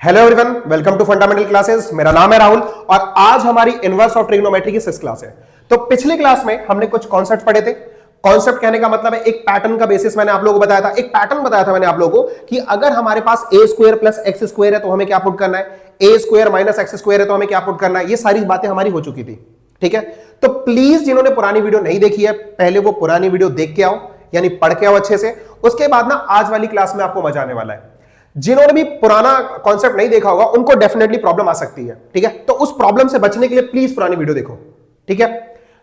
Hello everyone, welcome to fundamental classes. मेरा नाम है राहुल और आज हमारी इनवर्स ऑफ ट्रिग्नोमेट्री की 6th क्लास है। तो पिछली क्लास में हमने कुछ कॉन्सेप्ट पढ़े थे। कॉन्सेप्ट कहने का मतलब है एक पैटर्न का बेसिस मैंने आप लोगों को बताया था। एक पैटर्न बताया था मैंने आप लोगों को कि अगर हमारे पास ए स्क्वायर प्लस एक्स स्क्वायर है तो हमें क्या पुट करना है, ए स्क्वायर माइनस एक्स स्क्वायर है तो हमें क्या पुट करना है। ये सारी बातें हमारी हो चुकी थी, ठीक है। तो प्लीज जिन्होंने पुरानी वीडियो नहीं देखी है पहले वो पुरानी वीडियो देख के आओ, यानी पढ़ के आओ अच्छे से। उसके बाद ना आज वाली क्लास में आपको मजा आने वाला है। जिन्होंने भी पुराना कॉन्सेप्ट नहीं देखा होगा उनको डेफिनेटली प्रॉब्लम आ सकती है, ठीक है। तो उस प्रॉब्लम से बचने के लिए प्लीज पुरानी वीडियो देखो, ठीक है।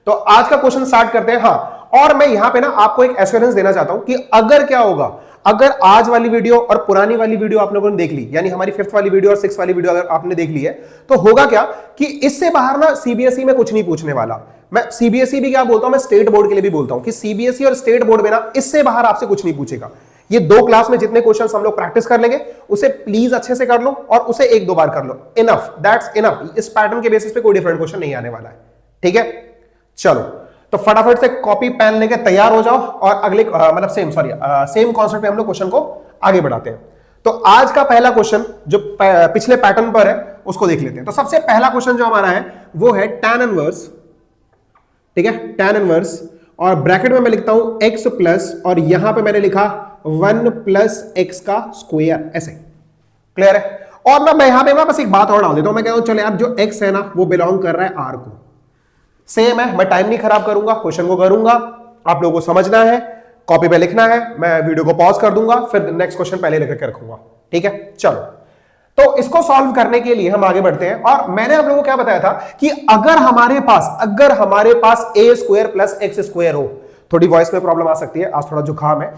तो आज का क्वेश्चन स्टार्ट करते हैं। हाँ, और मैं यहां पे ना आपको एक एश्योरेंस देना चाहता हूं कि अगर क्या होगा, अगर आज वाली वीडियो और पुरानी वाली वीडियो आप लोगों ने देख ली, यानी हमारी 5th वाली वीडियो और 6th वाली वीडियो अगर आपने देख ली है, तो होगा क्या कि इससे बाहर ना सीबीएसई में कुछ नहीं पूछने वाला। मैं सीबीएसई भी क्या बोलता हूं, मैं स्टेट बोर्ड के लिए भी बोलता हूं कि सीबीएसई और स्टेट बोर्ड में ना इससे बाहर आपसे कुछ नहीं पूछेगा। ये 2 क्लास में जितने क्वेश्चंस हम लोग प्रैक्टिस कर लेंगे उसे प्लीज अच्छे से कर लो और उसे 1-2 बार कर लो। Enough, that's enough. इस पैटर्न के बेसिस पे कोई डिफरेंट क्वेश्चन नहीं आने वाला है, ठीक है। चलो तो फटाफट से कॉपी पेन लेके तैयार हो जाओ और अगले मतलब सेम कॉन्सेप्ट पे हम लोग क्वेश्चन को आगे बढ़ाते हैं। तो आज का पहला क्वेश्चन जो पिछले पैटर्न पर है उसको देख लेते हैं। तो सबसे पहला क्वेश्चन जो हमारा है वो है tan इनवर्स, ठीक है, tan इनवर्स, और ब्रैकेट में मैं लिखता हूं x प्लस और यहां पे मैंने लिखा 1 प्लस एक्स का स्क्वायर, ऐसे। क्लियर है। और ना मैं यहां पे बस एक बात और डाल देता हूं। मैं कहता हूं चलो यार जो x है ना वो बिलोंग कर रहा है r को। सेम है, मैं टाइम नहीं खराब करूंगा, क्वेश्चन को करूंगा। आप लोगों को समझना है, कॉपी पे लिखना है। मैं वीडियो को पॉज कर दूंगा, फिर नेक्स्ट क्वेश्चन पहले लेकर के रखूंगा, ठीक है। चलो तो इसको सॉल्व करने के लिए हम आगे बढ़ते हैं। और मैंने आप लोगों को क्या बताया था कि अगर हमारे पास ए स्क्वायर प्लस एक्स स्क्वायर हो, थोड़ी वॉइस में प्रॉब्लम आ सकती है, आज थोड़ा जुकाम है,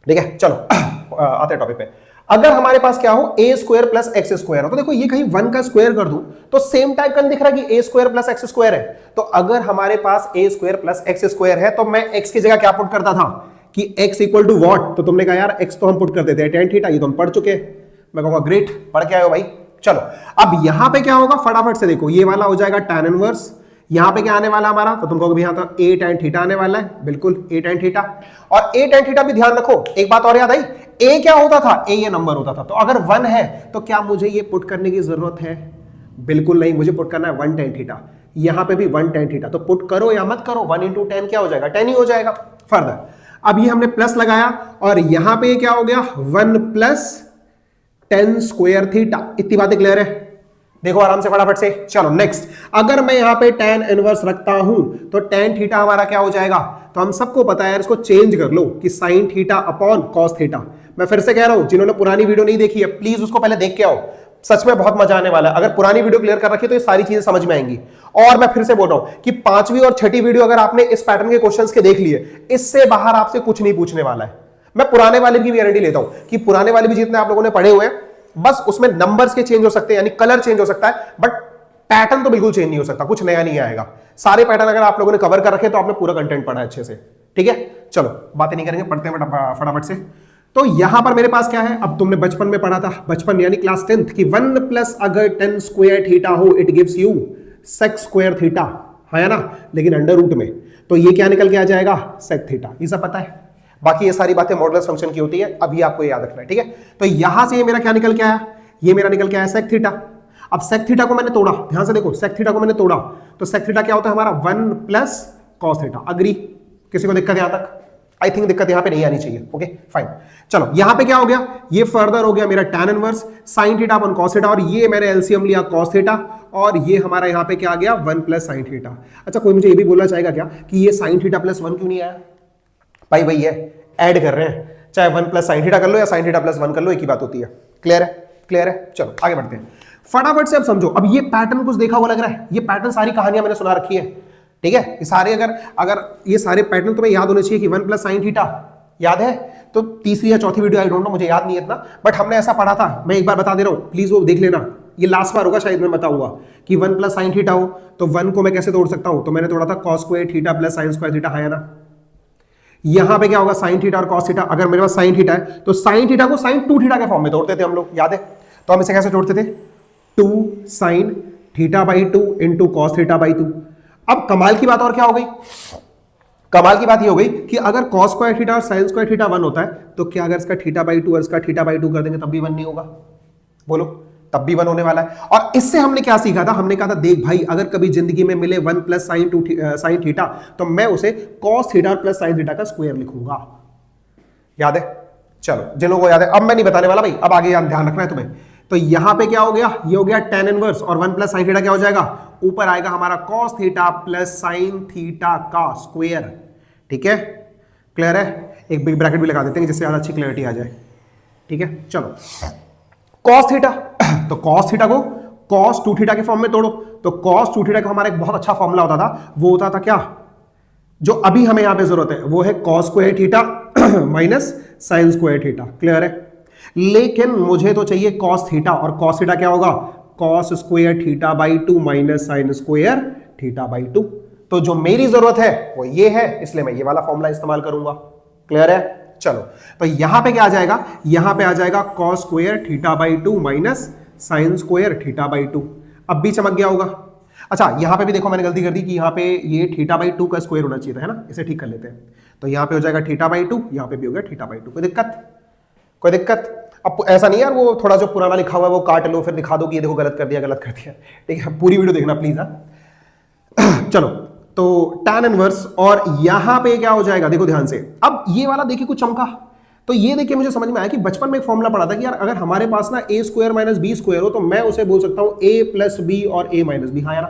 ठीक है। चलो आते हैं टॉपिक पे। अगर हमारे पास क्या हो, ए स्क्वायर प्लस एक्स स्क्वायर हो, तो देखो ये कहीं 1 का स्क्वायर कर दूं तो सेम टाइप का दिख रहा है कि ए स्क्वायर प्लस एक्स स्क्वायर है। तो अगर हमारे पास ए स्क्वायर प्लस एक्स स्क्वायर है तो मैं एक्स की जगह क्या पुट करता था कि एक्स इक्वल टू वॉट। तो तुमने कहा यार एक्स तो हम पुट कर देते हैं tan थीटा, ये तो हम पढ़ चुके हैं। मैं कहूंगा ग्रेट, पढ़ के आए हो भाई। चलो अब यहां पे क्या होगा, फटाफट से देखो, ये वाला हो जाएगा tan इनवर्स। यहां पे क्या आने वाला हमारा, तो तुम कहोगे यहां तो a tan थीटा आने वाला है, बिल्कुल a tan थीटा। और a tan थीटा भी ध्यान रखो, एक बात और याद आई, a क्या होता था, a ये नंबर होता था। तो अगर 1 है तो क्या मुझे ये पुट करने की जरूरत है? बिल्कुल नहीं, मुझे पुट करना है 1 tan थीटा। यहां पे भी 1 tan थीटा, तो पुट करो या मत करो, 1 into 10 क्या हो जाएगा, 10 ही हो जाएगा। फर्दर अब ये हमने प्लस लगाया और यहां पे क्या हो गया, 1 प्लस tan स्क्वायर थीटा। इतनी बातें क्लियर है? देखो आराम से फटाफट से। चलो नेक्स्ट, अगर मैं यहां पे tan इनवर्स रखता हूं तो tan थीटा हमारा क्या हो जाएगा, तो हम सबको पता है यार, इसको चेंज कर लो कि sin theta upon cos theta. मैं फिर से कह रहा हूं, जिन्होंने पुरानी वीडियो नहीं देखी है प्लीज उसको पहले देख के आओ, सच में बहुत मजा आने वाला है। अगर पुरानी वीडियो क्लियर कर रखी है तो ये सारी चीजें समझ में आएंगी। और मैं फिर से बोल रहा हूं कि 5वीं और 6ठी वीडियो अगर आपने इस पैटर्न के क्वेश्चंस के देख लिए, इससे बाहर आपसे कुछ नहीं पूछने वाला है। मैं पुराने वाले की गारंटी लेता हूं कि पुराने वाले भी जितने आप लोगों ने पढ़े हुए हैं, बस उसमें नंबर्स के चेंज हो सकते हैं, यानी कलर चेंज हो सकता है, बट पैटर्न तो बिल्कुल चेंज नहीं हो सकता, कुछ नया नहीं आएगा। सारे पैटर्न अगर आप लोगों ने कवर कर रखे तो आपने पूरा कंटेंट पढ़ा है अच्छे से, ठीक है। चलो बातें नहीं करेंगे, पढ़ते हैं फटाफट से। तो यहां पर मेरे पास क्या है, अब तुमने बचपन में पढ़ा था, बचपन यानी क्लास 10th की 1 प्लस अगर tan स्क्वायर थीटा हो it gives you sec square theta, है ना, लेकिन अंडर रूट में। तो ये क्या निकल के आ जाएगा, sec थीटा। ये सब पता है, बाकी ये सारी बातें मॉडुलस फंक्शन की होती है, अभी आपको ये याद रखना है, ठीक है। तो यहां से ये मेरा क्या निकल के आया, ये मेरा निकल के आया sec थीटा। अब sec थीटा को मैंने तोड़ा, ध्यान से देखो, sec थीटा को मैंने तोड़ा तो sec थीटा क्या होता है हमारा 1 प्लस cos थीटा। अग्री? किसी को दिक्कत यहां तक? आई थिंक दिक्कत यहां पे नहीं आनी चाहिए, ओके फाइन। चलो यहां पे क्या हो गया, ये फर्दर हो गया मेरा tan इनवर्स sin थीटा अपन cos थीटा, और ये मैंने एलसीएम लिया cos थीटा, और ये हमारा यहां पे क्या आ गया 1 प्लस sin थीटा। अच्छा कोई मुझे ये भी बोलना चाहेगा क्या कि ये sin थीटा प्लस 1 क्यों नहीं आया? भाई वही है, ऐड कर रहे हैं, चाहे 1 प्लस sin थीटा कर लो या sin थीटा प्लस 1 कर लो, एक ही बात होती है। क्लियर है? क्लियर है। चलो आगे बढ़ते हैं फटाफट से। अब समझो, अब ये पैटर्न कुछ देखा हुआ लग रहा है, ये पैटर्न सारी कहानियां मैंने सुना रखी है, ठीक है। ये सारे अगर ये सारे पैटर्न तुम्हें याद होने चाहिए कि 1 प्लस sin थीटा याद है, तो 3री या 4थी वीडियो, आई डोंट नो, मुझे याद नहीं है इतना, बट हमने ऐसा पढ़ा था। मैं एक बार बता दे रहा हूं, प्लीज वो देख लेना, ये लास्ट बार होगा शायद मैं बताऊंगा कि 1 प्लस sin थीटा हो तो 1 को मैं कैसे तोड़ सकता हूं। तो मैंने तोड़ा था cos square theta plus sin square theta, है ना। यहां पे क्या होगा, sin थीटा और cos थीटा। अगर मेरे पास sin थीटा है तो sin थीटा को sin 2 थीटा के फॉर्म में तोड़ते थे हम लोग, याद है। तो हम इसे कैसे तोड़ते थे, 2 sin theta by 2 into cos theta by 2। अब कमाल की बात और क्या हो गई, कमाल की बात ये हो गई कि अगर cos स्क्वायर थीटा और sin स्क्वायर थीटा 1 होता है तो क्या अगर इसका थीटा बाई 2 और इसका थीटा बाई 2 कर देंगे तब भी 1 नहीं होगा? बोलो, तब भी 1 होने वाला है। और इससे हमने क्या सीखा था, हमने कहा था देख भाई अगर कभी जिंदगी में मिले 1 प्लस साइन थीटा तो मैं उसे cos theta plus sine theta का स्क्वायर लिखूंगा। याद है? चलो जिन लोगों को याद है, अब मैं नहीं बताने वाला भाई, अब आगे ध्यान रखना है तुम्हें। तो यहां पे क्या हो गया, ये हो गया tan इनवर्स और 1 प्लस साइन थीटा क्या हो जाएगा, ऊपर आएगा हमारा cos theta plus sine theta का स्क्वायर। ठीक है, क्लियर है? एक बिग ब्रैकेट भी लगा देते हैं जिससे ज्यादा अच्छी क्लैरिटी आ जाए। ठीक है, चलो कॉस थीटा, तो कॉस थीटा को कॉस 2 थीटा के फॉर्म में तोड़ो। तो कॉस 2 थीटा का हमारा एक बहुत अच्छा फॉर्मूला होता था, वो होता था क्या, जो अभी हमें यहां पे जरूरत है, वो है cos square theta minus sine square theta. Clear है? लेकिन मुझे तो चाहिए कॉस थीटा, और कॉस थीटा क्या होगा, cos square theta by 2 minus sine square theta by 2। तो जो मेरी जरूरत है वो ये है, इसलिए मैं ये वाला फॉर्मूला इस्तेमाल करूंगा। क्लियर है? चलो, तो यहां पे क्या आ जाएगा, यहां पे आ जाएगा cos square theta by 2 minus sine square theta by 2। अब भी चमक गया होगा। अच्छा, यहां पे भी देखो मैंने गलती कर दी कि यहां पे ये थीटा बाई 2 का स्क्वायर होना चाहिए था, है ना? इसे ठीक कर लेते हैं। तो यहां पे हो जाएगा थीटा बाई 2, यहां पे भी हो गया थीटा बाई 2। कोई दिक्कत? कोई दिक्कत? अब ऐसा नहीं यार वो थोड़ा जो पुराना लिखा हुआ है वो काट लो फिर दिखा दो कि ये देखो गलत कर दिया, गलत कर दिया। ठीक है, पूरी वीडियो देखना प्लीज। चलो, तो tan इनवर्स और यहां पे क्या हो जाएगा, देखो ध्यान से। अब ये वाला देखिए कुछ चमका, तो ये देखिए मुझे समझ में आया कि बचपन में एक फॉर्मूला पढ़ा था कि यार अगर हमारे पास ना a square minus B square हो तो मैं उसे बोल सकता हूं a प्लस बी और a माइनस बी। हाँ यार,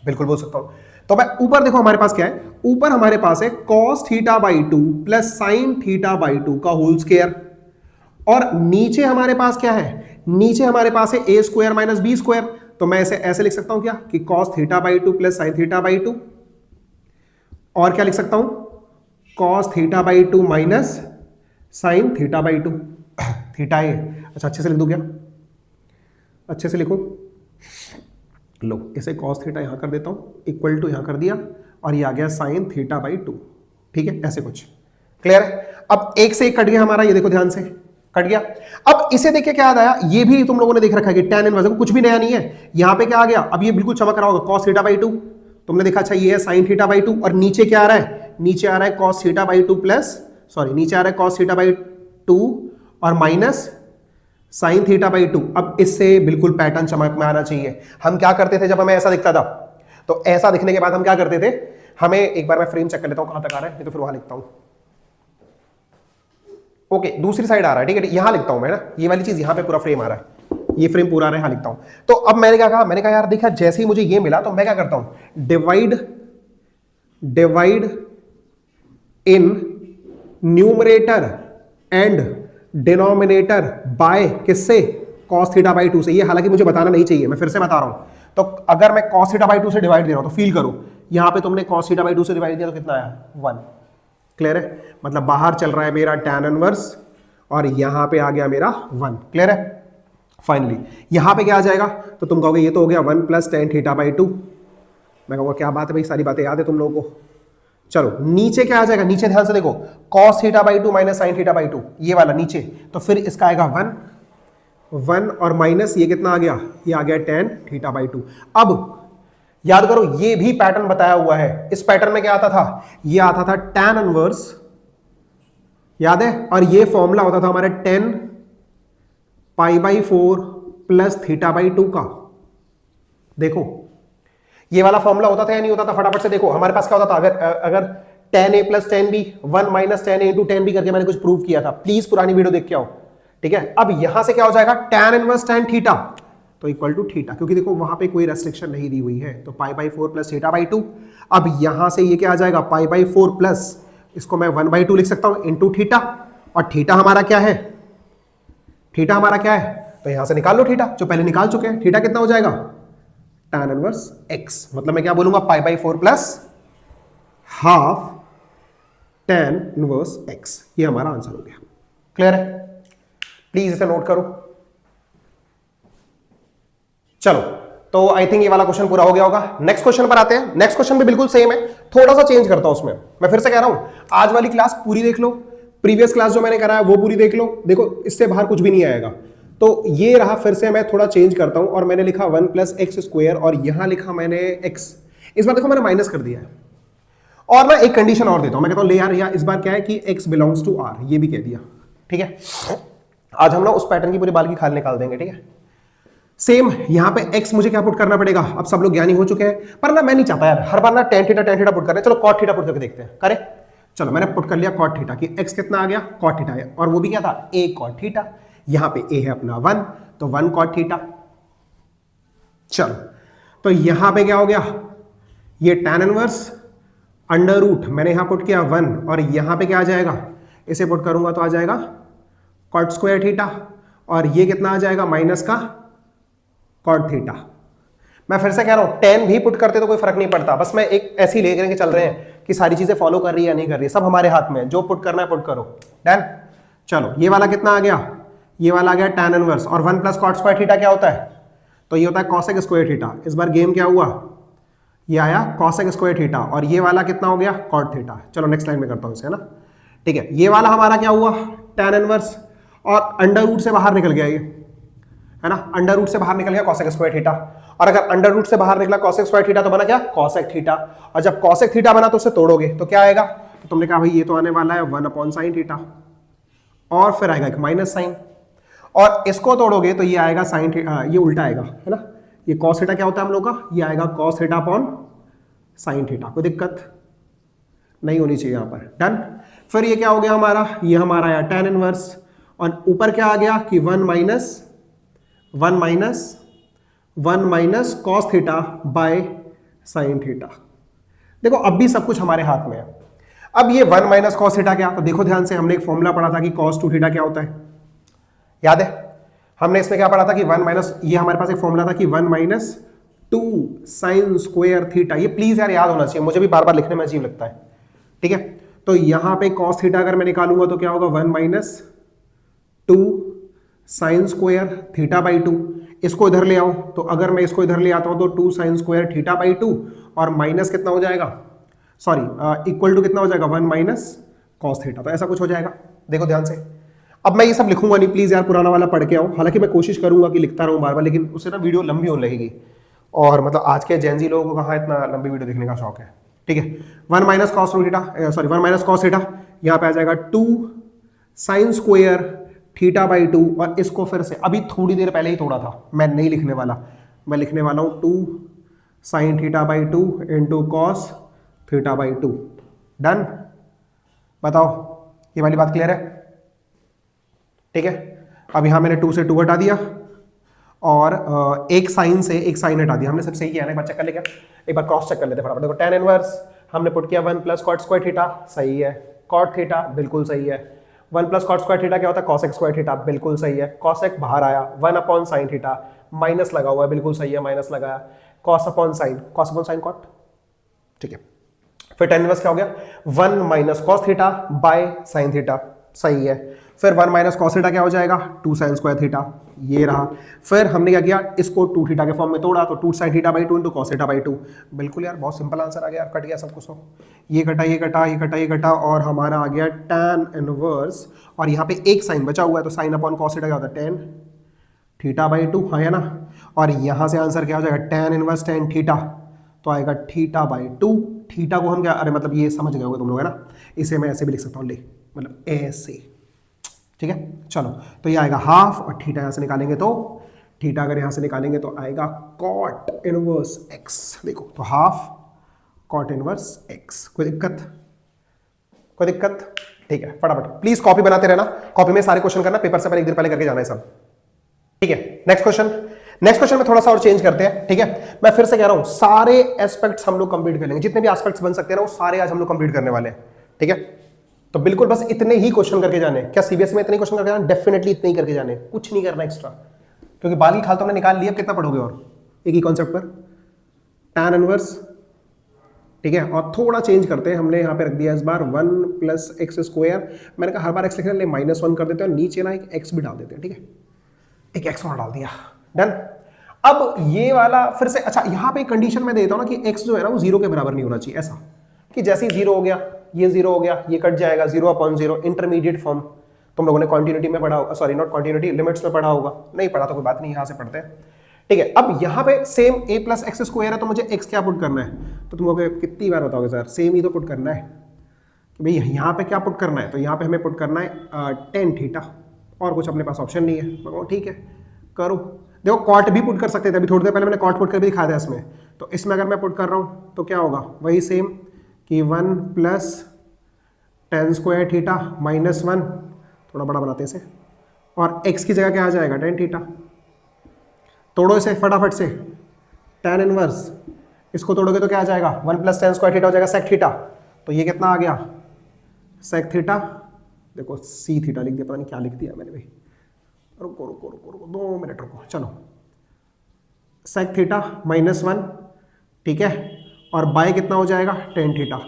बिल्कुल बोल सकता हूं। तो मैं ऊपर देखो हमारे पास क्या है, ऊपर हमारे पास है cos theta by 2 plus sine theta by 2 का होल स्क्वायर, और नीचे हमारे पास क्या है, नीचे हमारे पास है a square minus B square. तो मैं इसे ऐसे लिख सकता हूं क्या, कि cos theta by 2 plus sine theta by 2, और क्या लिख सकता हूं, cos theta by 2 minus sine theta by 2। Theta A, अच्छा अच्छे से लिख दूं क्या, अच्छे से लिखूं, लो इसे कॉस थीटा यहां कर देता हूं, इक्वल टू यहां कर दिया, और ये आ गया साइन थीटा बाई 2। ठीक है, ऐसे कुछ। क्लियर है? अब एक से एक कट गया हमारा, ये देखो ध्यान से कट गया। अब इसे देखिए क्या याद आया, ये भी तुम लोगों ने देख रखा है कि tan इनवर्स, कुछ भी नया नहीं है। यहां पे क्या आ गया, अब ये बिल्कुल चमक रहा होगा, cos थीटा बाई 2 तुमने देखा। अच्छा, ये है sin थीटा बाई 2, और नीचे क्या आ रहा है, नीचे आ रहा है cos theta by 2 plus, sorry नीचे आ रहा है cos थीटा बाई 2 और माइनस sin थीटा बाई 2। अब इससे बिल्कुल पैटर्न चमक में आना चाहिए। हम क्या करते थे जब हमें ऐसा दिखता था, तो ऐसा दिखने के बाद हम क्या करते थे, हमें एक बार मैं फ्रेम चेक कर लेता हूं कहां तक आ रहा है, नहीं तो फिर वहां लिखता हूं। ओके, दूसरी साइड आ रहा है, ठीक है, यहां लिखता हूं मैं ना, ये वाली चीज यहां पे पूरा फ्रेम आ रहा है, ये फ्रेम पूरा आ रहा है, यहां लिखता हूं। तो अब मैंने क्या कहा, मैंने कहा यार देखा जैसे ही मुझे ये मिला तो मैं क्या करता हूं, divide in numerator and denominator by किससे, cos थीटा बाई 2 से। ये हालांकि मुझे बताना नहीं चाहिए, मैं फिर से बता रहा हूं। तो अगर मैं cos थीटा बाई 2 से डिवाइड दे रहा हूं तो फील करो, यहां पे तुमने cos थीटा बाई 2 से डिवाइड दिया तो कितना आया, 1। क्लियर है? मतलब बाहर चल रहा है मेरा tan इनवर्स और यहां पे आ गया मेरा 1। क्लियर है? फाइनली यहां पे क्या आ जाएगा, तो तुम कहोगे ये तो हो गया 1 प्लस tan थीटा बाई 2। मैं कहूँगा क्या बात है भाई, सारी बातें याद है तुम लोगों को। चलो नीचे क्या आ जाएगा, नीचे ध्यान से देखो, cos theta by 2 minus sine theta by 2, ये वाला नीचे, तो फिर इसका आएगा 1 और माइनस ये कितना आ गया, ये आ गया tan थीटा बाई 2। अब याद करो ये भी पैटर्न बताया हुआ है। इस पैटर्न में क्या आता था, ये आता था tan इनवर्स, याद है, और ये फॉर्मूला होता था हमारे 10 pi by 4 plus theta by 2 का। देखो ये वाला फॉर्मूला होता था या नहीं होता था, फटाफट से देखो हमारे पास क्या होता था, अगर tan a plus tan b 1 minus tan a into tan b करके मैंने कुछ प्रूव किया था, प्लीज पुरानी वीडियो देख के आओ। ठीक है, अब यहां से क्या हो जाएगा, tan इनवर्स tan थीटा तो इक्वल टू थीटा, क्योंकि देखो वहां पे कोई रेस्ट्रिक्शन नहीं दी हुई है, तो pi by 4 plus theta by 2। अब यहां से ये क्या आ जाएगा, पाई बाई 4 प्लस, इसको मैं 1 बाई 2 लिख सकता हूं इंटू थीटा, और थीटा हमारा क्या है, थीटा हमारा क्या है, तो यहां से निकाल लो थीटा, जो पहले निकाल चुके हैं। थीटा कितना हो जाएगा, tan इनवर्स x, मतलब मैं क्या बोलूंगा, pi by 4 plus half tan inverse x। ये हमारा आंसर हो गया। क्लियर है? प्लीज इसे नोट करो। चलो, तो आई थिंक ये वाला क्वेश्चन पूरा हो गया होगा। नेक्स्ट क्वेश्चन पर आते हैं। नेक्स्ट क्वेश्चन भी बिल्कुल सेम है, थोड़ा सा चेंज करता हूं उसमें। मैं फिर से कह रहा हूं, आज वाली क्लास पूरी देख लो, प्रीवियस क्लास जो मैंने कराया वो पूरी देख लो। देखो इससे बाहर कुछ भी नहीं आएगा। तो ये रहा, फिर से मैं थोड़ा चेंज करता हूं, और मैंने लिखा 1 प्लस एक्स स्क्वायर, और यहां लिखा मैंने x। इस बार देखो मैंने माइनस कर दिया है, और मैं एक कंडीशन और देता हूं। मैं कहता हूं ले यार, इस बार क्या है कि x बिलोंग्स टू r, ये भी कह दिया। ठीक है, आज हम ना उस पैटर्न की पूरी बाल की खाल निकाल देंगे। ठीक है, सेम यहां पे x मुझे क्या पुट करना पड़ेगा, अब सब लोग ज्ञानी हो चुके हैं, पर ना मैं नहीं चाहता यार हर बार ना tan थीटा पुट कर रहे हैं, चलो cot थीटा पुट करके देखते हैं। करें, चलो मैंने पुट कर लिया cot थीटा कि x कितना आ गया, cot थीटा है, और वो भी क्या था a cot थीटा, यहां पे a है अपना 1, तो 1 cot थीटा। चलो तो यहां पे क्या हो गया, ये tan इनवर्स अंडर रूट मैंने यहां पुट किया 1, और यहां पे क्या आ जाएगा, इसे पुट करूंगा तो आ जाएगा cot स्क्वायर थीटा, और ये कितना आ जाएगा माइनस का cot थीटा। मैं फिर से कह रहा हूं tan भी पुट करते तो कोई फर्क नहीं पड़ता, बस मैं एक ऐसी लेकर के चल रहे हैं कि सारी चीजें फॉलो कर रही है या नहीं कर रही है, सब हमारे हाथ में है, जो पुट करना है पुट करो। डन। चलो ये वाला कितना आ गया, ये वाला आ गया tan इनवर्स, और 1 प्लस cot स्क्वायर थीटा क्या होता है, तो ये होता है cosec स्क्वायर थीटा। इस बार गेम क्या हुआ, ये आया cosec स्क्वायर थीटा, और ये वाला कितना हो गया cot थीटा। चलो नेक्स्ट लाइन में करता हूं इसे, है ना, ठीक है। ये वाला हमारा क्या हुआ tan इनवर्स, और अंडर रूट से बाहर निकल गया ये, है ना, अंडर रूट से बाहर निकल गया cosec स्क्वायर थीटा, और अगर अंडर रूट से बाहर निकला cosec स्क्वायर थीटा तो बना क्या cosec थीटा, और जब cosec थीटा बना तो उसे तोड़ोगे तो क्या आएगा, तो तुमने कहा भाई ये तो आने वाला है 1 अपॉन साइन थीटा, और फिर आएगा एक माइनस साइन, और इसको तोड़ोगे तो ये आएगा साइन थीटा, ये उल्टा आएगा, है ना, ये cos थीटा क्या होता है हम लोग का, ये आएगा cos theta upon sine theta. कोई दिक्कत नहीं होनी चाहिए यहां पर। डन। फिर ये क्या हो गया हमारा, ये हमारा आया tan इनवर्स, और ऊपर क्या आ गया कि 1 minus cos theta by sine theta. देखो अब भी सब कुछ हमारे हाथ में है। अब ये 1 माइनस cos थीटा क्या, तो देखो ध्यान से, हमने एक फॉर्मूला पढ़ा था कि cos 2 थीटा क्या होता है, याद है, हमने इसमें क्या पढ़ा था कि 1 माइनस, ये हमारे पास एक फॉर्मूला था कि 1 माइनस 2 साइन स्क्वायर थीटा। ये प्लीज यार याद होना चाहिए, मुझे भी बार बार लिखने में अजीब लगता है, ठीक है। तो यहां पे cos थीटा अगर मैं निकालूंगा तो क्या होगा 1 minus 2 sine square theta by 2, इसको इधर ले आओ, तो अगर मैं इसको इधर ले आता हूं तो 2 साइन स्क्वायर थीटा बाई 2, और माइनस कितना हो जाएगा, सॉरी इक्वल टू कितना हो जाएगा 1 माइनस cos थीटा। तो ऐसा कुछ हो जाएगा, देखो ध्यान से। अब मैं ये सब लिखूंगा नहीं, प्लीज यार पुराना वाला पढ़ के आओ, हालांकि मैं कोशिश करूंगा कि लिखता रहूं बार बार, लेकिन उससे ना वीडियो लंबी होने लगेगी, और मतलब आज के जेनजी लोगों को कहाँ इतना लंबी वीडियो देखने का शौक है, ठीक है। 1 minus cos theta, sorry 1 minus cos theta, यहाँ पे आ जाएगा 2 साइन स्क्वायर थीटा बाई 2, और इसको फिर से अभी थोड़ी देर पहले ही तोड़ा था, मैं नहीं लिखने वाला, मैं लिखने वाला हूं 2 sign theta by 2 into cos theta by 2। Done. बताओ ये वाली बात क्लियर है, ठीक है। अब यहां मैंने 2 से 2 हटा दिया, और एक साइन से एक साइन हटा दिया, हमने सब सही किया ना, एक बार चेक कर ले क्या, एक बार क्रॉस चेक कर लेते हैं फटाफट। देखो tan इनवर्स हमने पुट किया 1 प्लस cot स्क्वायर थीटा, सही है, cot थीटा बिल्कुल सही है, 1 प्लस cot स्क्वायर थीटा क्या होता है cosec स्क्वायर थीटा, बिल्कुल सही है, cosec बाहर आया, 1 अपॉन साइन थीटा, माइनस लगा हुआ है, बिल्कुल सही है, माइनस लगाया, cos अपॉन साइन cot, ठीक है। फिर tan इनवर्स क्या हो गया 1 minus cos theta by sine theta, सही है। फिर 1 माइनस cos थीटा क्या हो जाएगा 2 साइन स्क्वायर थीटा, ये रहा। फिर हमने क्या किया, इसको 2 थीटा के फॉर्म में तोड़ा, तो 2 sign theta by 2 into cos theta by 2, बिल्कुल यार बहुत सिंपल आंसर आ गया, कट गया सब कुछ। तो ये कटा ये कटा ये कटा ये कटा, और हमारा आ गया tan इनवर्स, और यहाँ पे एक साइन बचा हुआ है, तो साइन अपॉन cos थीटा क्या होता है tan थीटा बाई 2, हाँ है ना। और यहाँ से आंसर क्या हो जाएगा tan इनवर्स tan थीटा, तो आएगा थीटा बाई 2। थीटा को हम क्या, अरे मतलब ये समझ गए होगे तुम लोग, है ना, इसे मैं ऐसे भी लिख सकता हूँ, ले मतलब ऐसे, ठीक है। चलो तो ये आएगा हाफ, और थीटा यहां से निकालेंगे तो थीटा अगर यहां से निकालेंगे तो आएगा cot इनवर्स x, देखो तो हाफ cot इनवर्स x। कोई दिक्कत, कोई दिक्कत, ठीक है। फटाफट प्लीज कॉपी बनाते रहना, कॉपी में सारे क्वेश्चन करना, पेपर से पहले एक दिन पहले करके जाना है सब, ठीक है। नेक्स्ट क्वेश्चन में थोड़ा सा और चेंज करते हैं, ठीक है। मैं फिर से कह रहा हूं सारे एस्पेक्ट्स हम लोग कंप्लीट कर लेंगे, जितने भी एस्पेक्ट्स बन सकते हैं ना वो सारे आज हम लोग कंप्लीट करने वाले हैं, ठीक है। तो बिल्कुल बस इतने ही क्वेश्चन करके जाने, क्या सीबीएसई में इतने क्वेश्चन करके जाने, डेफिनेटली इतने ही करके जाने, कुछ नहीं करना एक्स्ट्रा, क्योंकि बाल की खाल तो हमने निकाल लिया, कितना पढ़ोगे और एक ही कॉन्सेप्ट पर tan इनवर्स, ठीक है। और थोड़ा चेंज करते हैं, हमने यहाँ पे रख दिया इस बार 1 प्लस एक्स स्क्वायर, मैंने कहा हर बार एक्स लिखने ले -1 कर देते हैं, और नीचे ना एक एक्स भी डाल देते हैं, ठीक है, एक एक्स और डाल दिया। डन। अब ये वाला फिर से, अच्छा यहाँ पे कंडीशन मैं देता हूँ ना कि एक्स जो है ना वो 0 के बराबर नहीं होना चाहिए, ऐसा कि जैसे ही 0 हो गया ये 0 हो गया, ये कट जाएगा 0 अपॉन 0, इंटरमीडिएट फॉर्म तुम लोगों ने कॉन्टिन्यूटी में पढ़ा होगा, सॉरी नॉट कॉन्टिन्यूटी, लिमिट्स में पढ़ा होगा, नहीं पढ़ा तो कोई बात नहीं, यहां से पढ़ते हैं, ठीक है। अब यहाँ पे same a plus X square है, तो मुझे x क्या पुट करना है, तो तुम लोग कितनी बार बताओगे सर सेम ही तो पुट करना है, तो भाई यहाँ पे क्या पुट करना है, तो यहाँ पे हमें पुट करना है tan थीटा, और कुछ अपने पास ऑप्शन नहीं है, ठीक है करो। देखो कॉट भी पुट कर सकते थे, अभी थोड़ी देर पहले मैंने कॉट पुट कर भी दिखाया था इसमें। तो इसमें अगर मैं पुट कर रहा हूँ तो क्या होगा, वही सेम कि 1 plus ten square theta minus 1, थोड़ा बड़ा बनाते हैं इसे, और x की जगह क्या आ जाएगा, टेन थीटा। तोड़ो इसे फटाफट से, टेन इनवर्स, इसको तोड़ोगे तो क्या आ जाएगा, 1 प्लस टेन स्क्वायर थीटा हो जाएगा सेक थीटा। तो ये कितना आ गया, सेक थीटा, देखो सी थीटा लिख दिया, पता नहीं क्या लिख दिया मैंने भाई, रुको रुको रुको रुको 2 मिनट रुको, चलो सेक थीटा माइनस 1, ठीक है, और बाय कितना हो जाएगा, टेन थीटा।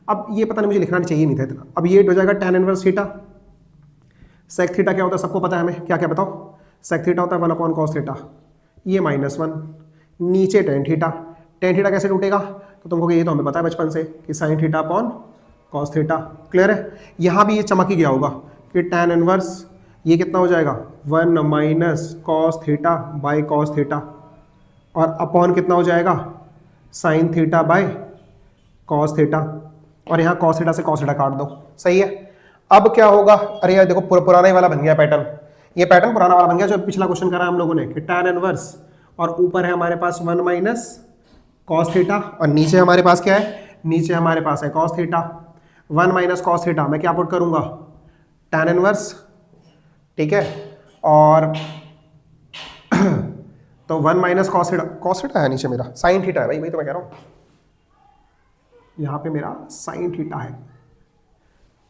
अब ये पता नहीं मुझे लिखना चाहिए नहीं था इतना, अब ये हो जाएगा tan inverse theta. Sec theta क्या होता है सबको पता है हमें, क्या क्या बताओ, सेक थीटा होता है 1 अपॉन कॉस थीटा, ये माइनस 1, नीचे टेन थीटा। टेन थीटा कैसे टूटेगा, तो तुमको ये तो हमें पता है बचपन से कि sine theta upon cos theta, clear है। यहाँ भी ये चमक ही गया होगा कि टेन इनवर्स ये कितना हो जाएगा, 1 minus cos theta by cos theta, और अपॉन कितना हो जाएगा, sine theta by cos theta, और यहाँ कॉस थीटा से कॉस थीटा काट दो, सही है। अब क्या होगा, अरे यार देखो पुराना ही वाला बन गया पैटर्न, ये पैटर्न पुराना वाला बन गया जो पिछला क्वेश्चन करा हम लोगों ने कि tan इनवर्स, और ऊपर है हमारे पास 1 माइनस कॉस थीटा, और नीचे हमारे पास क्या है, नीचे हमारे पास है cos theta. 1 minus cos theta मैं क्या पुट करूंगा, tan इनवर्स, ठीक है, और तो 1 माइनस कॉस थीटा है नीचे मेरा, साइन थीटा है भाई, वही तो मैं कह रहा हूं, यहां पे मेरा साइन थीटा है,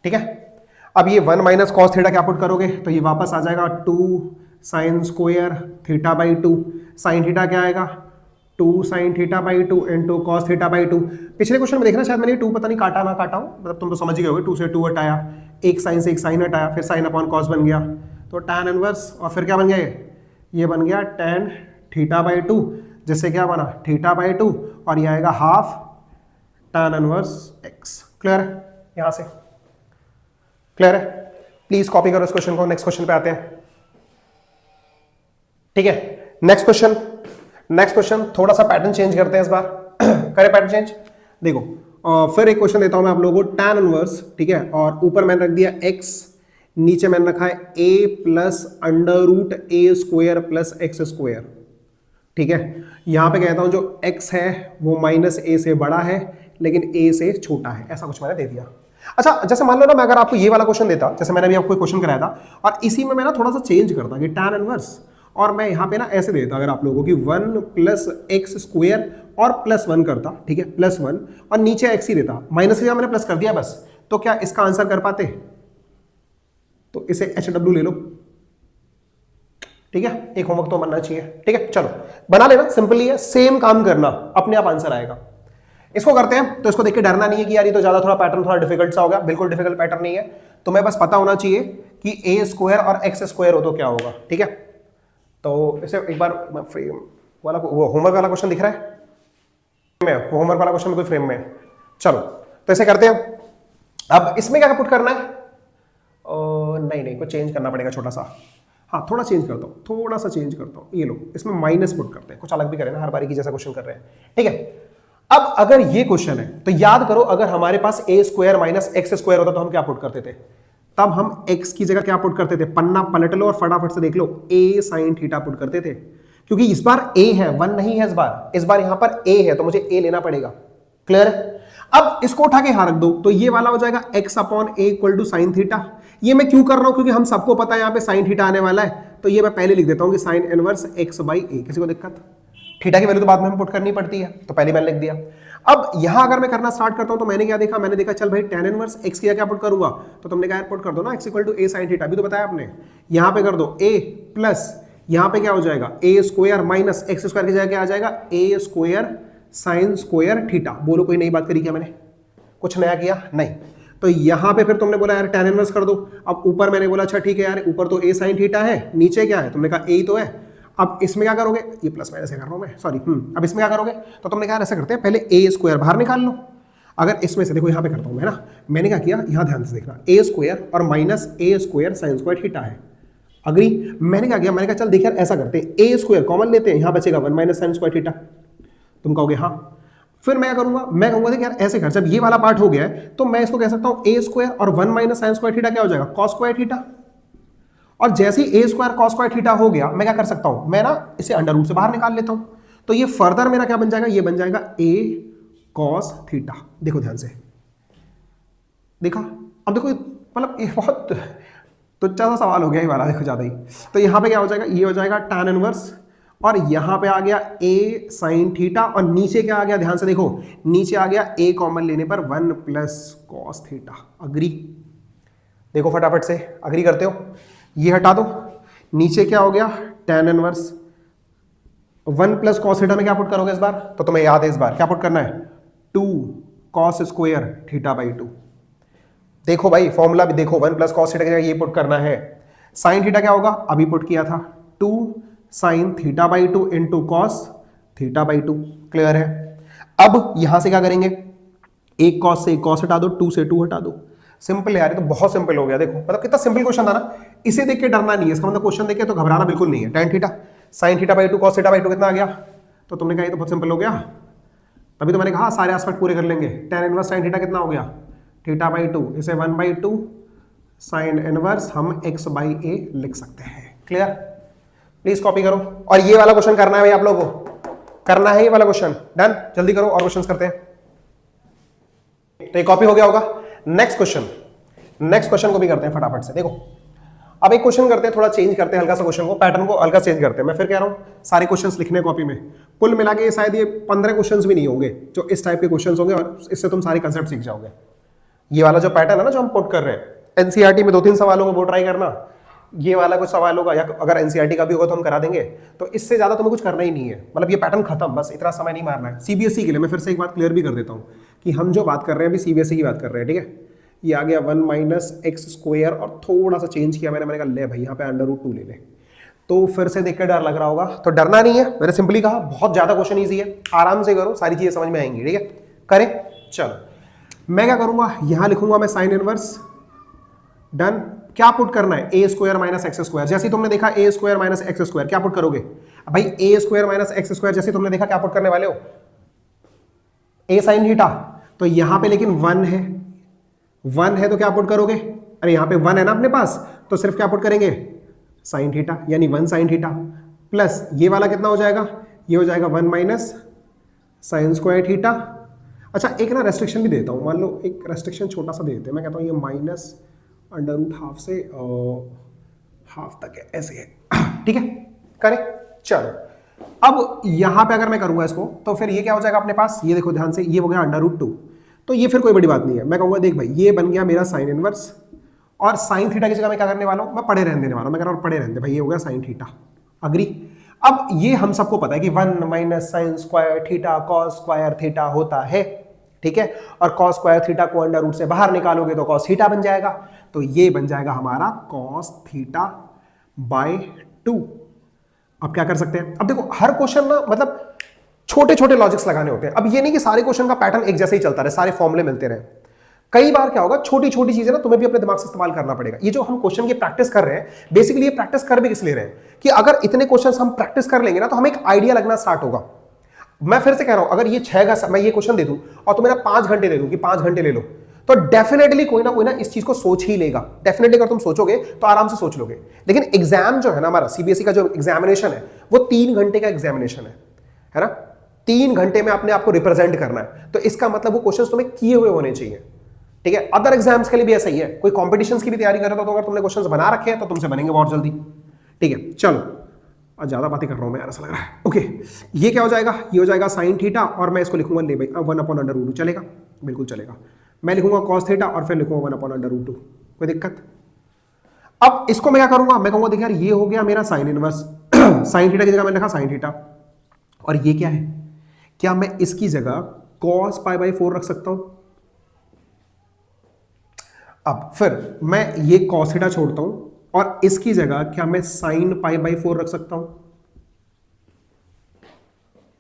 ठीक है। अब ये 1 माइनस कॉस थीटा क्या पुट करोगे, तो ये वापस आ जाएगा 2 sine square theta by 2, sine theta क्या आएगा, 2 sign theta by 2 into cos theta by 2। पिछले क्वेश्चन में देखना शायद मैंने 2 पता नहीं काटा ना काटा हूं, मतलब तुम तो समझ ही गए होगे, 2 से 2 हटाया, एक साइन से एक साइन हटाया, फिर साइन अपॉन कॉस बन गया, तो tan इनवर्स, और फिर क्या बन गया, ये बन गया tan थीटा बाई 2, जिससे क्या बना, थीटा बाई 2, और ये आएगा half tan inverse x, clear है, यहां से क्लियर है। प्लीज कॉपी करो इस क्वेश्चन को, नेक्स्ट क्वेश्चन पे आते हैं, ठीक है। नेक्स्ट क्वेश्चन थोड़ा सा पैटर्न चेंज करते हैं इस बार करें पैटर्न चेंज, देखो फिर एक क्वेश्चन देता हूं मैं आप लोगों को, tan इनवर्स, ठीक है, और ऊपर मैंने रख दिया x, नीचे मैंने रखा है a plus under root A square plus X square, ठीक है। यहां पे कहता हूं जो x है वो माइनस a से बड़ा है लेकिन a से छोटा है, ऐसा कुछ मैंने दे दिया। अच्छा, जैसे मान लो ना मैं अगर आपको ये वाला क्वेश्चन देता, जैसे मैंने अभी आपको क्वेश्चन कराया था, और इसी में मैं ना थोड़ा सा चेंज करता कि tan इनवर्स, और मैं यहाँ पे ना ऐसे देता अगर आप लोगों की 1 प्लस एक्स स्क्वायर और प्लस 1 करता, ठीक है, प्लस 1, और नीचे x ही देता, माइनस की मैंने प्लस कर दिया बस, तो क्या इसका आंसर कर पाते, तो इसे HW ले लो, ठीक है, एक होमवर्क तो बनना चाहिए, ठीक है, चलो बना लेना, सिंपली है, सेम काम करना, अपने आप आंसर आएगा। इसको करते हैं, तो इसको देख के डरना नहीं है कि यार ये तो ज्यादा थोड़ा पैटर्न थोड़ा डिफिकल्ट सा हो गया, बिल्कुल डिफिकल्ट पैटर्न नहीं है, तुम्हें बस पता होना चाहिए कि a स्क्वायर और x स्क्वायर हो तो क्या होगा, ठीक है। तो इसे एक बार फ्रेम वाला, वो होमवर्क वाला क्वेश्चन दिख रहा है, होमवर्क वाला क्वेश्चन कोई फ्रेम में है, चलो तो इसे करते हैं। अब इसमें क्या पुट करना है, नहीं कुछ चेंज करना पड़ेगा छोटा सा, हाँ थोड़ा चेंज करता हूँ, थोड़ा सा चेंज करता हूँ, ये लो इसमें माइनस पुट करते हैं, कुछ अलग भी करें ना, हर बारी की जैसा क्वेश्चन कर रहे हैं, ठीक है। अब अगर ये क्वेश्चन है तो याद करो, अगर हमारे पास a square minus x square होता तो हम क्या पुट करते थे, तब हम x की जगह क्या पुट करते थे, पन्ना पलट लो और फटाफट से देख लो, a साइन थीटा पुट करते थे, क्योंकि इस बार a है, 1 नहीं है इस बार यहां पर a है, तो मुझे a लेना पड़ेगा, क्लियर है। अब इसको उठा के यहां रख दो, तो ये वाला हो जाएगा x upon a equal to sine theta. ये मैं क्यों कर रहा हूं, क्योंकि हम सबको पता है यहां पे साइन थीटा आने वाला है, तो ये मैं पहले लिख देता हूं कि sine inverse x by a, किसी को दिक्कत, थीटा की वैल्यू तो बाद में हम पुट करनी पड़ती है, तो पहले मैंने लिख दिया। अब यहां अगर मैं करना स्टार्ट करता हूं तो मैंने क्या देखा, मैंने देखा चल भाई tan इनवर्स x की क्या पुट करूंगा, तो तुमने कहा पुट कर दो ना x equal to a sin theta, अभी तो बताया आपने, यहां पे कर दो a प्लस यहां पे क्या हो जाएगा a square minus x square की जगह क्या आ जाएगा, a square sine square theta. बोलो कोई नई बात करी क्या मैंने, कुछ नया किया नहीं। तो यहां पे फिर तुमने बोला यार tan इनवर्स कर दो, अब ऊपर मैंने बोला अच्छा ठीक है यार, ऊपर तो a sin थीटा है, नीचे क्या है, तुमने कहा a ही तो है। अब इसमें क्या करोगे, ये प्लस माइनस कर रहा हूं मैं, सॉरी, अब इसमें क्या करोगे, तो तुमने कहा ऐसा करते हैं, पहले a स्क्वायर बाहर निकाल लो। अगर इसमें से देखो यहां पे करता हूं मैं ना, मैंने क्या किया, यहां ध्यान से देखना, a स्क्वायर और minus a square sine square theta है, अग्री। मैंने क्या किया, मैंने कहा चल देखिए ऐसा करते हैं, a स्क्वायर कॉमन लेते हैं, यहां बचेगा 1 माइनस साइन स्क्वायर थीटा, तुम कहोगे हाँ। फिर मैं करूंगा, मैं कहूंगा देख यार ऐसे कर, जब ये वाला पार्ट हो गया है तो मैं इसको कह सकता हूं a स्क्वायर और 1 माइनस साइन स्क्वायर थीटा क्या हो जाएगा, कॉस स्क्वायर थीटा, और जैसे ही ए स्क्वायर कॉस स्क्वायर थीटा हो गया, मैं क्या कर सकता हूं, मैं ना इसे अंडर रूट से बाहर निकाल लेता हूं। तो ये फर्दर मेरा क्या बन जाएगा, ये बन जाएगा ए कॉस थीटा। देखो ध्यान से, देखा। अब देखो मतलब ये बहुत तुच्छा सा सवाल हो गया ये वाला, देखो ज्यादा ही। तो यहां पे क्या हो जाएगा, ये हो जाएगा tan इनवर्स, और यहां पे आ गया a sin थीटा, और नीचे क्या आ गया, ध्यान से देखो, नीचे आ गया a कॉमन लेने पर 1 प्लस कॉस थीटा। अग्री, देखो फटाफट से अग्री करते हो, ये हटा दो, नीचे क्या हो गया tan inverse 1 plus cos theta में क्या पुट करोगे इस बार, तो तुम्हें याद है इस बार क्या पुट करना है, 2 कॉस स्क्वायर थीटा बाई 2। देखो भाई फॉर्मूला भी देखो, 1 प्लस कॉस थीटा की जगह ये पुट करना है, साइन थीटा क्या होगा, अभी पुट किया था 2 sign theta by 2 into cos theta by 2। Clear है। अब यहां से क्या करेंगे, एक कॉस से एक कॉस हटा दो, 2 से 2 हटा दो। सिंपल है यार, ये तो बहुत सिंपल हो गया। देखो मतलब कितना सिंपल क्वेश्चन था ना, इसे देख के डरना नहीं है, इसका मतलब क्वेश्चन देख के तो घबराना बिल्कुल नहीं है। tan theta sine theta by 2 cos theta by 2 कितना आ गया, तो तुमने कहा ये तो बहुत सिंपल हो गया, तभी तो मैंने कहा सारे एस्पेक्ट पूरे कर लेंगे। tan इनवर्स साइन थीटा कितना हो गया, थीटा बाई 2, इसे 1/2 साइन इनवर्स हम x बाई a लिख सकते हैं। क्लियर, प्लीज कॉपी करो, और ये वाला क्वेश्चन करना है भाई आप लोगों को, करना है ये वाला क्वेश्चन। डन, जल्दी करो और क्वेश्चंस करते हैं। तो ये कॉपी हो गया होगा। नेक्स्ट क्वेश्चन को भी करते हैं फटाफट से। देखो अब एक क्वेश्चन करते हैं, थोड़ा चेंज करते हैं हल्का सा क्वेश्चन को, पैटर्न को हल्का चेंज करते हैं। मैं फिर कह रहा हूं सारे क्वेश्चंस लिखने कॉपी में, कुल मिला के शायद ये 15 क्वेश्चंस भी नहीं होंगे जो इस टाइप के क्वेश्चंस होंगे, और इससे तुम सारे कंसेप्ट सीख जाओगे। ये वाला जो पैटर्न है ना जो हम पुट कर रहे हैं, एनसीईआरटी में 2-3 सवाल होंगे वो ट्राई करना, ये वाला कुछ सवाल होगा, या अगर एनसीईआरटी का भी होगा तो हम करा देंगे। तो इससे ज्यादा तुम्हें कुछ करना ही नहीं है, मतलब ये पैटर्न खत्म, बस इतना समय नहीं मारना है। सीबीएसई के लिए मैं फिर से एक बात क्लियर भी कर देता हूं कि हम जो बात कर रहे हैं अभी सीबीएसई की बात कर रहे हैं, ठीक है। ये आ गया 1 माइनस एक्स स्क्वायर, और थोड़ा सा चेंज किया मैंने कहा ले भाई यहाँ पे अंडर रूट 2 ले ले, तो फिर से देख के डर लग रहा होगा, तो डरना नहीं है। मैंने सिंपली कहा बहुत ज्यादा क्वेश्चन ईजी है, आराम से करो, सारी चीजें समझ में आएंगी, ठीक है। करें, चलो मैं क्या करूंगा, यहां लिखूंगा मैं साइन इनवर्स। डन, क्या पुट करना है, ए स्क्वायर माइनस एक्स स्क्वायर। जैसे ही तुमने देखा ए स्क्वायर माइनस एक्स स्क्वायर, क्या पुट करोगे भाई, ए स्क्वायर माइनस एक्स स्क्वायर जैसे तुमने देखा क्या पुट करने वाले हो, ए साइन थीटा। तो यहां पे लेकिन 1 है, 1 है तो क्या पुट करोगे, अरे यहां पे 1 है ना अपने पास, तो सिर्फ क्या पुट करेंगे, साइन थीटा, यानी 1 साइन थीटा प्लस ये वाला कितना हो जाएगा, ये हो जाएगा 1 माइनस साइन स्क्वायर थीटा। अच्छा एक ना रेस्ट्रिक्शन भी देता हूं, मान लो एक रेस्ट्रिक्शन छोटा सा दे देते हैं, मैं कहता हूं ये माइनस अंडर रूट हाफ से हाफ तक है, ऐसे है, ठीक है। करें, चलो अब यहां पे अगर मैं करूंगा इसको, तो फिर ये क्या हो जाएगा अपने पास, ये देखो ध्यान से, ये हो गया अंडर रूट 2, तो ये फिर कोई बड़ी बात नहीं है। मैं कहूंगा देख भाई ये बन गया मेरा साइन इनवर्स, और साइन थीटा की जगह मैं क्या करने वाला हूं, मैं पड़े रहने देने वाला हूं, मैं कह रहा हूं पड़े रहने भाई, ये हो गया साइन थीटा। अग्री। अब ये हम सबको पता है कि 1 minus sine square theta cos square theta होता है, ठीक है। और कॉस स्क्वायर थीटा को अंडर रूट से बाहर निकालोगे तो कॉस थीटा बन जाएगा, तो ये बन जाएगा हमारा कॉस थीटा बाय 2। अब क्या कर सकते हैं, अब देखो हर क्वेश्चन ना मतलब छोटे छोटे लॉजिक्स लगाने होते हैं। अब ये नहीं कि सारे क्वेश्चन का पैटर्न एक जैसे ही चलता रहे, सारे फॉर्मूले मिलते रहे। कई बार क्या होगा, छोटी छोटी चीजें ना तुम्हें भी अपने दिमाग से इस्तेमाल करना पड़ेगा। ये जो हम क्वेश्चन की प्रैक्टिस कर रहे हैं, बेसिकली ये प्रैक्टिस कर भी किस ले रहे हैं कि अगर इतने क्वेश्चंस हम प्रैक्टिस कर लेंगे ना तो हमें एक आइडिया लगना स्टार्ट होगा। मैं फिर से कह रहा हूं, अगर ये 6 का मैं ये क्वेश्चन दे दूं और तुम्हें 5 घंटे दे दूं कि 5 घंटे ले लो, तो डेफिनेटली कोई ना इस चीज को सोच ही लेगा। डेफिनेटली अगर तुम सोचोगे तो आराम से सोच लोगे। लेकिन एग्जाम जो है ना हमारा सीबीएसई का जो एग्जामिनेशन है वो 3 घंटे का एग्जामिनेशन है ना। 3 घंटे में अपने आप को रिप्रेजेंट करना है, तो इसका मतलब वो क्वेश्चन तुम्हें किए हुए होने चाहिए, ठीक है। अदर एग्जाम्स के लिए भी ऐसा ही है, कोई कॉम्पिटिशन्स की भी तैयारी कर रहे हो तो अगर तुमने क्वेश्चंस बना रखे हैं तो तुमसे बनेंगे बहुत जल्दी, ठीक है। चलो आज ज्यादा बातें कर रहा हूं मैं यार, ऐसा लग रहा है। ओके, ये क्या हो जाएगा, ये हो जाएगा साइन थीटा, और मैं इसको लिखूंगा ले भाई 1/√2, चलेगा, बिल्कुल चलेगा। मैं लिखूंगा cos थीटा और फिर लिखूंगा 1/√2, कोई दिक्कत। अब इसको मैं क्या करूंगा, मैं कहूंगा देख यार ये हो गया मेरा साइन इनवर्स, साइन थीटा की जगह मैंने लिखा साइन थीटा, और ये क्या है, क्या मैं इसकी जगह cos π/4 रख सकता हूं। अब फिर मैं ये cos थीटा छोड़ता हूं और इसकी जगह क्या मैं sin π/4 रख सकता हूं,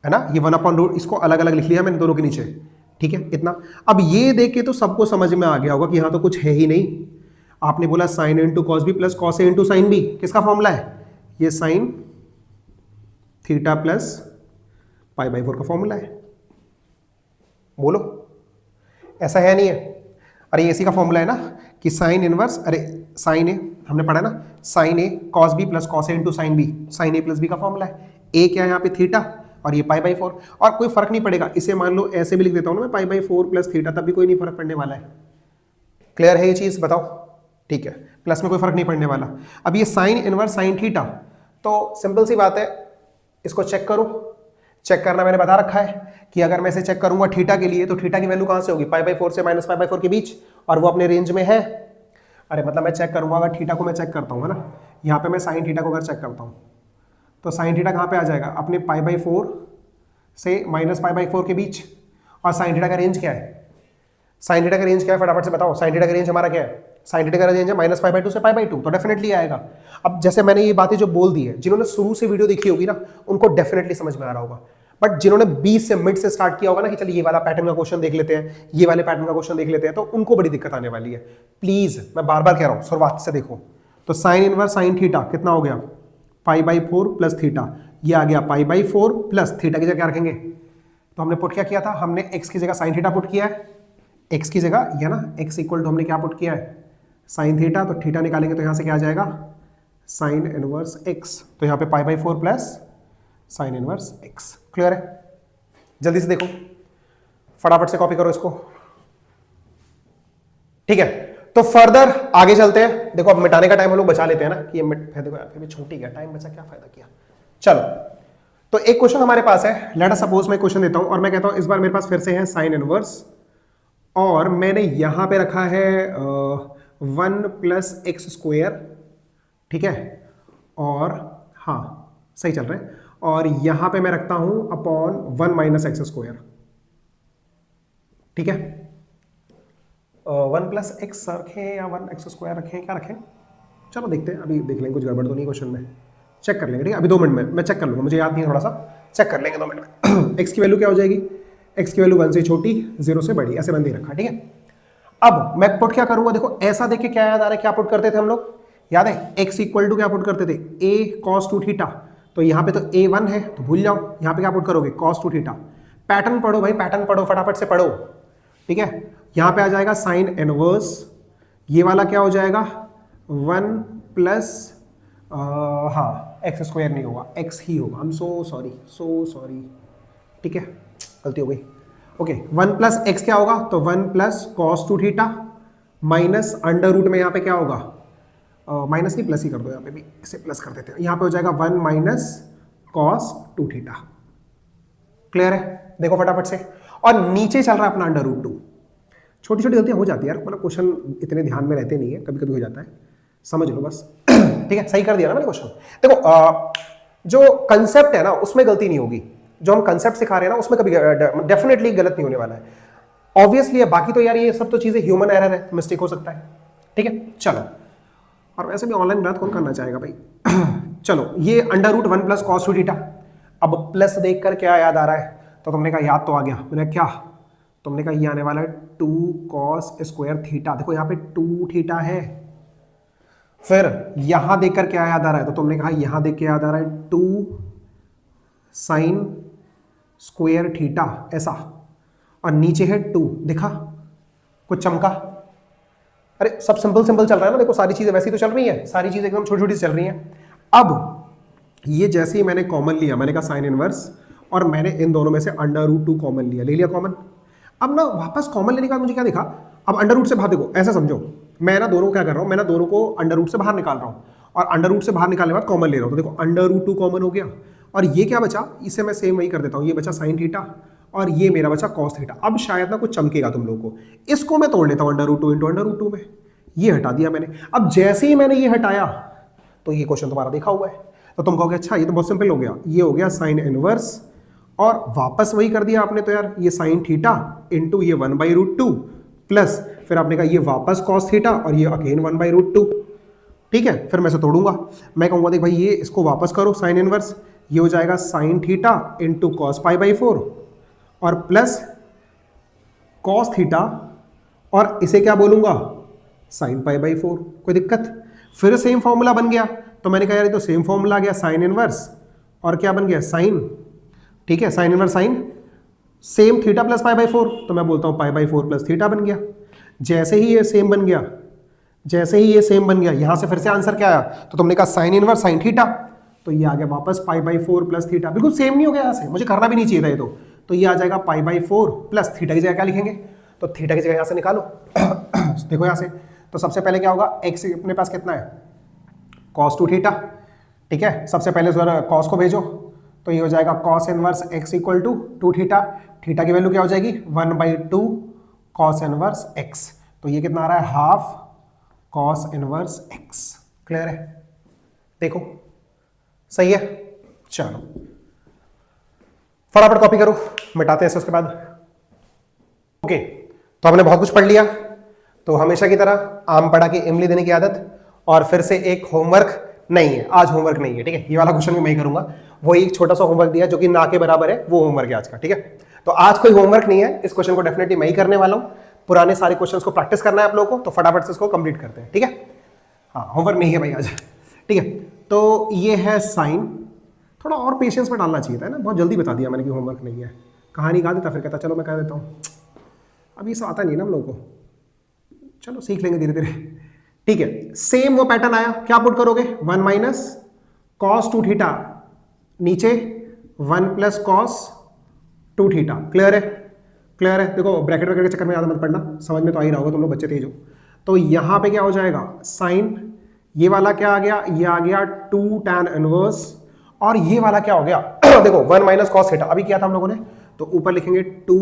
है ना। ये 1/√, इसको अलग अलग लिख लिया मैंने दोनों के नीचे, ठीक है, इतना। अब ये देख के तो सबको समझ में आ गया होगा कि यहां तो कुछ है ही नहीं। आपने बोला sine into cos B plus cos A into sine B, किसका फॉर्मूला है, ये साइन थीटा प्लस π/4 का फॉर्मूला है। बोलो ऐसा है नहीं है, अरे इसी का फॉर्मूला है ना कि साइन इनवर्स, अरे साइन ए, हमने पढ़ा ना, sign A cos B plus cos A into sine B, sign A plus B का फॉर्मूला है। ए क्या है यहाँ पे थीटा और ये पाई बाई 4, और कोई फर्क नहीं पड़ेगा, इसे मान लो ऐसे भी लिख देता हूँ ना मैं, पाई बाई 4 प्लस थीटा, तब भी कोई नहीं फर्क पड़ने वाला है। क्लियर है ये चीज, बताओ? ठीक है, प्लस में कोई फर्क नहीं पड़ने वाला। अब ये साइन इनवर्स साइन थीटा, तो सिंपल सी बात है, इसको चेक करो। चेक करना मैंने बता रखा है कि अगर मैं इसे चेक करूंगा थीटा के लिए, तो थीटा की वैल्यू कहां से होगी, पाई बाई 4 से माइनस पाई बाई 4 के बीच, और वो अपने रेंज में है। अरे मतलब मैं चेक करूंगा, अगर थीटा को मैं चेक करता हूँ है ना, यहाँ पे मैं साइन थीटा को अगर चेक करता हूँ, तो साइन थीटा कहाँ पे आ जाएगा, अपने पाई बाई 4 से माइनस पाई बाई 4 के बीच। और साइन थीटा का रेंज क्या है, साइन थीटा का रेंज क्या है, फटाफट से बताओ। साइन थीटा का रेंज हमारा क्या है, साइन थीटा का रेंज है माइनस पाई बाई 2 से पाई बाई 2, तो डेफिनेटली आएगा। अब जैसे मैंने ये बातें जो बोल दी है, जिन्होंने शुरू से वीडियो देखी होगी ना, उनको डेफिनेटली समझ में आ रहा होगा। बट जिन्होंने 20 से मिड से स्टार्ट किया होगा ना कि चलिए ये वाला पैटर्न का क्वेश्चन देख लेते हैं, ये वाले पैटर्न का क्वेश्चन देख लेते हैं, तो उनको बड़ी दिक्कत आने वाली है। प्लीज मैं बार बार कह रहा हूं, शुरुआत से देखो। तो साइन इनवर्स साइन थीटा कितना हो गया, पाई बाई 4 प्लस थीटा, ये आ गया पाई बाई 4 प्लस थीटा की जगह क्या रखेंगे, तो हमने पुट क्या किया था, हमने एक्स की जगह साइन थीटा पुट किया है, एक्स की जगह ये ना, एक्स इक्वल टू हमने क्या पुट किया है, साइन थीटा, तो थीटा निकालेंगे तो यहां से क्या आ जाएगा, साइन इनवर्स एक्स, तो यहां पे pi by 4 plus sine inverse x. Clear है? जल्दी से देखो, फटाफट से कॉपी करो इसको। ठीक है, तो फर्दर आगे चलते हैं। देखो अब मिटाने का टाइम हम लोग बचा लेते हैं ना, कि ये देखो यार फिर भी छूट ही गया, टाइम बचा, क्या फायदा किया। चलो, तो एक क्वेश्चन हमारे पास है, लेट अस सपोज मैं क्वेश्चन देता हूं और मैं कहता हूं इस बार मेरे पास फिर से है साइन इनवर्स, और मैंने यहां पे रखा है 1 प्लस एक्स स्क्वायर, ठीक है, और हाँ सही चल रहा है, और यहां पे मैं रखता हूं अपॉन 1 माइनस एक्स स्क्वायर। ठीक है, 1 प्लस एक्स रखें या 1 एक्स स्क्वायर रखें, क्या रखें, चलो देखते हैं, अभी देख लेंगे, कुछ गड़बड़ तो नहीं क्वेश्चन में, चेक कर लेंगे। ठीक है, अभी 2 मिनट में मैं चेक कर लूंगा, मुझे याद नहीं है, थोड़ा सा चेक कर लेंगे 2 मिनट में। एक्स की वैल्यू क्या हो जाएगी, एक्स की वैल्यू 1 से छोटी 0 से बड़ी, ऐसे बंद ही रखा। ठीक है, अब मैं पुट क्या करूंगा, देखो ऐसा देख के क्या याद आ रहा है, क्या पुट करते थे हम लोग, याद है, एक्स इक्वल टू क्या पुट करते थे, ए कॉस 2 थीटा, तो यहाँ पे तो a1 है तो भूल जाओ, यहाँ पे क्या पुट करोगे, cos 2 थीटा। पैटर्न पढ़ो भाई, पैटर्न पढ़ो, फटाफट से पढ़ो। ठीक है, यहाँ पे आ जाएगा साइन इनवर्स, ये वाला क्या हो जाएगा 1 प्लस हाँ एक्स स्क्वायर नहीं होगा, एक्स ही होगा, I'm so sorry। ठीक है, गलती हो गई। ओके, 1 प्लस एक्स क्या होगा, तो 1 plus cos 2 theta minus under root में यहाँ पे क्या होगा, माइनस नहीं प्लस ही कर दो, यहाँ पे भी इसे प्लस कर देते हैं, यहाँ पे हो जाएगा 1 माइनस कॉस 2 थीटा। क्लियर है? देखो फटाफट से, और नीचे चल रहा है अपना अंडर रूट 2। छोटी छोटी गलतियां हो जाती है यार, मतलब क्वेश्चन इतने ध्यान में रहते नहीं है, कभी कभी हो जाता है, समझ लो बस। ठीक है, सही कर दिया ना मैंने क्वेश्चन। देखो जो कंसेप्ट है ना उसमें गलती नहीं होगी, जो हम कंसेप्ट सिखा रहे हैं ना उसमें कभी डेफिनेटली गलत नहीं होने वाला है, ऑब्वियसली है। बाकी तो यार ये सब तो चीजें ह्यूमन एरर है, मिस्टेक हो सकता है। ठीक है, चलो, और वैसे भी ऑनलाइन मैथ कौन करना चाहेगा भाई। चलो, ये under root 1 plus cos 2 theta, अब प्लस देखकर क्या याद आ रहा है, तो तुमने कहा याद तो आ गया, मैंने क्या, तुमने कहा ये आने वाला है 2 कॉस स्क्वायर थीटा, देखो यहाँ पे 2 थीटा है। फिर यहां देखकर क्या याद आ रहा है, तो तुमने कहा यहां देख के याद आ रहा है 2 साइन स्क्वायर थीटा, ऐसा, और नीचे है 2, दिखा कुछ चमका, अरे सब सिंपल सिंपल चल रहा है ना, देखो सारी चीजें वैसी तो चल रही है, सारी चीजें एकदम छोटी छोटी चल रही हैं। अब ये जैसे ही मैंने कॉमन लिया, मैंने कहा साइन इनवर्स, और मैंने इन दोनों में से अंडर रूट 2 कॉमन लिया, ले लिया कॉमन। अब ना वापस कॉमन लेने के बाद मुझे क्या दिखा, अब अंडर रूट से बाहर, देखो ऐसा समझो, मैं ना दोनों क्या कर रहा हूं, मैं ना दोनों को अंडर रूट से बाहर निकाल रहा हूं, और अंडर रूट से बाहर निकालने के बाद कॉमन ले रहा हूं, तो देखो अंडर रूट 2 कॉमन हो गया, और ये क्या बचा, इसे मैं सेम वही कर देता हूं, ये बचा साइन थीटा, और ये मेरा बचा कॉस थीटा। अब शायद ना कुछ चमकेगा तुम लोगों को, इसको मैं तोड़ लेता हूं under root 2 into under root 2 में, ये हटा दिया मैंने। अब जैसे ही मैंने ये हटाया, तो ये क्वेश्चन तुम्हारा देखा हुआ है, तो तुम कहोगे अच्छा ये तो बहुत सिंपल हो गया, ये हो गया साइन इनवर्स, और वापस वही कर दिया आपने, तो यार ये साइन थीटा इंटू ये 1/√2 प्लस फिर आपने कहा ये वापस कॉस थीटा और ये अगेन 1/√2। ठीक है, फिर मैं इसे तोड़ूंगा, मैं कहूंगा देख भाई ये इसको वापस करो साइन इनवर्स, ये हो जाएगा साइन थीटा इंटू कॉस π/4 और प्लस कॉस थीटा, और इसे क्या बोलूंगा साइन π/4। कोई दिक्कत? फिर सेम फॉर्मूला बन गया, तो मैंने कहा यार ये तो सेम फॉर्मूला आ गया, साइन इनवर्स और क्या बन गया साइन, ठीक है, sine inverse sine same theta plus π/4, तो मैं बोलता हूं π/4 प्लस थीटा बन गया। जैसे ही ये सेम बन गया, जैसे ही ये सेम बन गया, यहां से फिर से आंसर क्या आया, तो तुमने कहा साइन इनवर्स साइन थीटा, तो ये आ गया वापस π/4 प्लस थीटा, बिल्कुल सेम नहीं हो गया, यहां से मुझे करना भी नहीं चाहिए था ये, तो ये आ जाएगा π/4 प्लस थीटा की जगह क्या लिखेंगे, तो थीटा की जगह यहां से निकालो देखो यहां से, तो सबसे पहले क्या होगा, x अपने पास कितना है cos 2 थीटा, ठीक है, सबसे पहले cos को भेजो, तो ये हो जाएगा cos inverse x equal to 2 theta, theta की वैल्यू क्या हो जाएगी 1/2 cos इनवर्स x, तो ये कितना आ रहा है half cos inverse x। Clear है, देखो सही है, चलो फटाफट कॉपी करो, मिटाते हैं उसके बाद। ओके, तो हमने बहुत कुछ पढ़ लिया, तो हमेशा की तरह आम पढ़ा के इमली देने की आदत, और फिर से एक होमवर्क नहीं है, आज होमवर्क नहीं है, ठीक है, ये वाला क्वेश्चन भी मैं ही करूंगा, वही एक छोटा सा होमवर्क दिया जो कि ना के बराबर है, वो होमवर्क है आज का, ठीक है। तो आज कोई होमवर्क नहीं है, इस क्वेश्चन को डेफिनेटली मैं ही करने वाला हूं, पुराने सारे क्वेश्चंस को प्रैक्टिस करना है आप लोगों को, तो फटाफट से इसको कंप्लीट करते हैं, ठीक है। हाँ, होमवर्क नहीं है भाई आज, ठीक है। तो ये है साइन, थोड़ा और पेशेंस में डालना चाहिए था ना, बहुत जल्दी बता दिया मैंने कि होमवर्क नहीं है, कहानी गा देता फिर कहता चलो मैं कह देता हूँ, अभी इसे आता नहीं ना हम लोगों को, चलो सीख लेंगे धीरे धीरे, ठीक है। सेम वो पैटर्न आया, क्या पुट करोगे 1 माइनस cos 2 थीटा, नीचे 1 प्लस cos 2 थीटा। क्लियर है, क्लियर है, देखो ब्रैकेट वगैरह के चक्कर में ज़्यादा मत पढ़ना, समझ में तो आ ही रहा होगा, तुम लोग बच्चे तेज हो। तो यहाँ पे क्या हो जाएगा साइन, ये वाला क्या आ गया, ये आ गया 2 tan इनवर्स, और ये वाला क्या हो गया देखो 1 माइनस cos थीटा अभी किया था हम लोगों ने, तो ऊपर लिखेंगे 2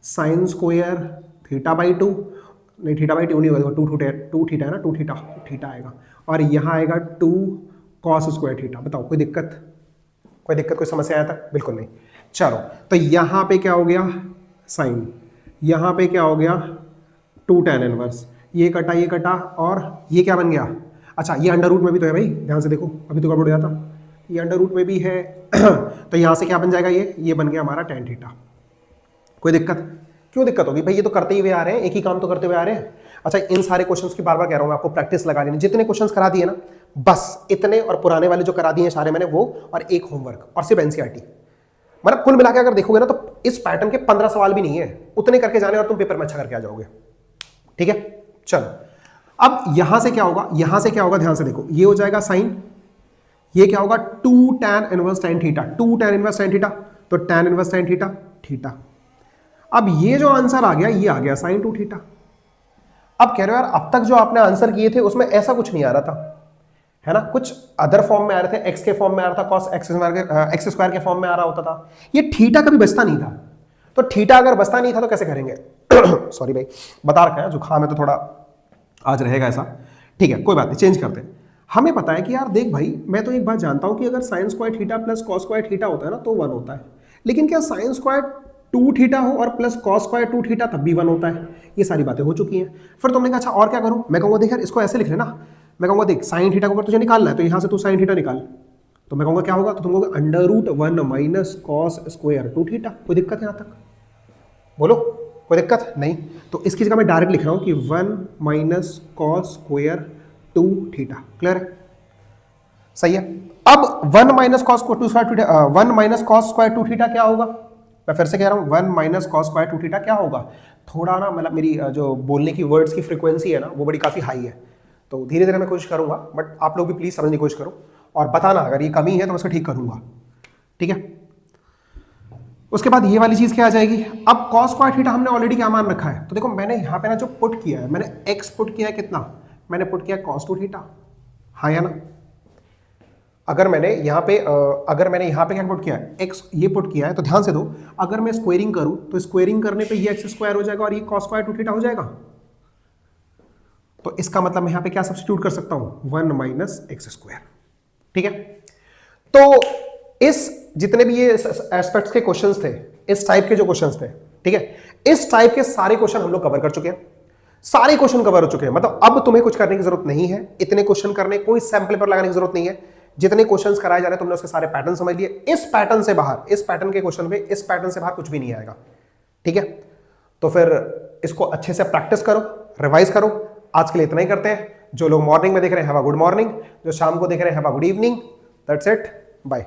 साइन स्क्वायर थीटा/2, नहीं थीटा/2 नहीं होगा, 2 थीटा है ना, 2 थीटा आएगा, और यहाँ आएगा 2 cos स्क्वायर थीटा। बताओ कोई दिक्कत, कोई दिक्कत, कोई समस्या आया था? बिल्कुल नहीं। चलो, तो यहाँ पे क्या हो गया साइन, यहाँ पे क्या हो गया 2 tan इनवर्स, ये कटा, और ये क्या बन गया, अच्छा ये अंडर रूट में भी तो है भाई, ध्यान से देखो, अभी तो गड़बड़ हो जाता, ये अंडर रूट में भी है तो यहाँ से क्या बन जाएगा, ये बन गया हमारा tan थीटा। कोई दिक्कत? क्यों दिक्कत होगी भाई, ये तो करते ही हुए आ रहे हैं, एक ही काम तो करते हुए आ रहे हैं। अच्छा, इन सारे क्वेश्चंस की बार बार कह रहा हूँ आपको प्रैक्टिस लगा लेनी, जितने क्वेश्चंस करा दिए ना बस इतने, और पुराने वाले जो करा दिए सारे मैंने वो, और एक होमवर्क, और सिर्फ एनसीईआरटी, मतलब कुल मिला के अगर देखोगे ना तो इस पैटर्न के 15 सवाल भी नहीं है, उतने करके जाने और तुम पेपर में अच्छा करके आ जाओगे, ठीक है। चलो, अब यहां से क्या होगा, यहां से क्या होगा, ध्यान से देखो, ये हो जाएगा साइन, ये क्या होगा 2 tan inverse tan theta, 2 tan inverse tan theta, तो tan inverse tan theta theta. अब ये जो आंसर आ गया, ये आ गया साइन 2 थीटा। अब कह रहे हो यार अब तक जो आपने आंसर किए थे उसमें ऐसा कुछ नहीं आ रहा था, है ना, कुछ अदर फॉर्म में आ रहे थे, एक्स के फॉर्म में आ रहा था, कॉस एक्स स्क्वायर के फॉर्म में आ रहा होता था, ये थीटा कभी बचता नहीं था। तो थीटा अगर बचता नहीं था तो कैसे करेंगे सॉरी भाई, बता रखा है, जुकाम है तो थोड़ा आज रहेगा ऐसा, ठीक है, कोई बात नहीं, चेंज करते हैं। हमें पता है कि यार देख भाई, मैं तो एक बात जानता हूं कि अगर sine square theta plus cos square theta होता है ना तो 1 होता है, लेकिन क्या साइन स्क्वायर 2 थीटा हो और प्लस कॉस स्क्वायर 2 थीटा तब भी 1 होता है? ये सारी बातें हो चुकी हैं। फिर तुमने कहा अच्छा और क्या करूं, मैं कहूंगा देख यार इसको ऐसे लिख लेना, मैं कहूंगा देख साइन थीटा को अगर तुझे निकालना है तो यहां से तू साइन थीटा निकाल, तो मैं कहूंगा क्या होगा, तो तुम कहोगे under root 1 minus cos square 2 theta. कोई दिक्कत है यहां तक? बोलो, कोई दिक्कत नहीं? तो इसकी जगह मैं डायरेक्ट लिख रहा हूं कि 1 minus cos square 2 theta. Clear है, सही है। अब 1 minus cos 2 square 1 minus cos square 2 theta क्या होगा, मैं फिर से कह रहा हूं 1 माइनस कॉस स्क्वायर 2 थीटा क्या होगा। थोड़ा ना मतलब मेरी जो बोलने की वर्ड्स की फ्रीक्वेंसी है ना वो बड़ी काफी हाई है, तो धीरे धीरे मैं कोशिश करूंगा, बट आप लोग भी प्लीज समझने की कोशिश करो और बताना अगर ये कमी है तो मैं उसको ठीक करूंगा, ठीक है। उसके बाद ये वाली चीज क्या आ जाएगी, अब कॉस स्क्वायर थीटा हमने ऑलरेडी क्या मान रखा है, तो देखो मैंने यहाँ पे ना जो पुट किया है, मैंने एक्स पुट किया है, कितना मैंने पुट किया कॉस 2 थीटा, हाँ या ना। अगर मैंने यहाँ पे क्या पुट किया है, एक्स ये पुट किया है, तो ध्यान से दो, अगर मैं स्क्वेयरिंग करूं तो स्क्वेयरिंग करने पे ये एक्स स्क्वायर हो जाएगा और ये कॉस स्क्वायर 2 थीटा हो जाएगा। तो इसका मतलब मैं यहाँ पे क्या सब्स्टिट्यूट कर सकता हूं, 1 माइनस एक्स स्क्वायर, ठीक है। तो इस जितने भी ये एस्पेक्ट्स के क्वेश्चंस थे, इस टाइप के जो क्वेश्चंस थे, ठीक है, इस टाइप के सारे क्वेश्चन हम लोग कवर कर चुके हैं, सारे क्वेश्चन कवर हो चुके हैं। मतलब अब तुम्हें कुछ करने की जरूरत नहीं है, इतने क्वेश्चन करने, कोई सैंपल पेपर लगाने की जरूरत नहीं है, जितने क्वेश्चंस कराए जा रहे हैं तुमने उसके सारे पैटर्न समझ लिए। इस पैटर्न से बाहर, इस पैटर्न के क्वेश्चन में इस पैटर्न से बाहर कुछ भी नहीं आएगा, ठीक है। तो फिर इसको अच्छे से प्रैक्टिस करो, रिवाइज करो। आज के लिए इतना ही करते हैं। जो लोग मॉर्निंग में देख रहे हैं हैव अ गुड मॉर्निंग, जो शाम को देख रहे हैं have a good evening. That's it, bye.